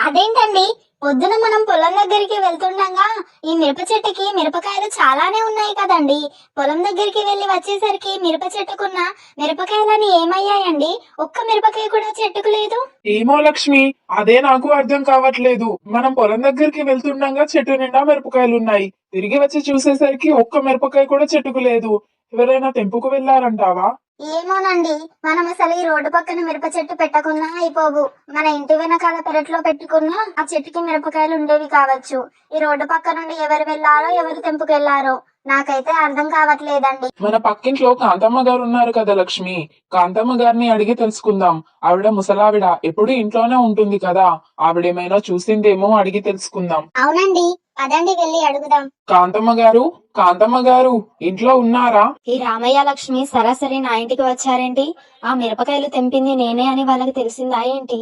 అదేంటండి, పొద్దున మనం పొలం దగ్గరికి వెళ్తుండగా ఈ మిరప చెట్టుకి మిరపకాయలు చాలానే ఉన్నాయి కదండి. పొలం దగ్గరికి వెళ్ళి వచ్చేసరికి మిరప చెట్టుకున్న మిరపకాయలని ఏమయ్యాయండి? ఒక్క మిరపకాయ కూడా చెట్టుకు లేదు. ఏమో లక్ష్మి, అదే నాకు అర్థం కావట్లేదు. మనం పొలం దగ్గరికి వెళ్తుండగా చెట్టు నిండా మిరపకాయలున్నాయి. తిరిగి వచ్చి చూసేసరికి ఒక్క మిరపకాయ కూడా చెట్టుకు లేదు. ఎవరైనా తెంపుకు వెళ్లారంటావా? ఏమోనండి, మనం అసలు ఈ రోడ్డు పక్కన మిరప చెట్టు పెట్టకున్నా అయిపోవు. మన ఇంటి వెనకాల పెరట్లో పెట్టుకున్నా ఆ చెట్టుకి మిరపకాయలు ఉండేవి కావచ్చు. ఈ రోడ్డు పక్క నుండి ఎవరు వెళ్ళారో ఎవరు తెంపుకెళ్లారో నాకైతే అర్థం కావట్లేదండి. మన పక్కింట్లో కాంతమ్మ గారు ఉన్నారు కదా లక్ష్మి, కాంతమ్మ గారిని అడిగి తెలుసుకుందాం. ఆవిడ ముసలావిడ, ఎప్పుడు ఇంట్లోనే ఉంటుంది కదా, ఆవిడేమైనా చూసిందేమో అడిగి తెలుసుకుందాం. అవునండి, పదండి వెళ్ళి అడుగుదాం. కాంతమ్మ గారు, కాంతమ్మ గారు, ఇంట్లో ఉన్నారా? ఈ రామయ్య లక్ష్మి సరాసరి నా ఇంటికి వచ్చారేంటి? ఆ మిరపకాయలు తెంపింది నేనే అని వాళ్ళకి తెలిసిందా ఏంటి?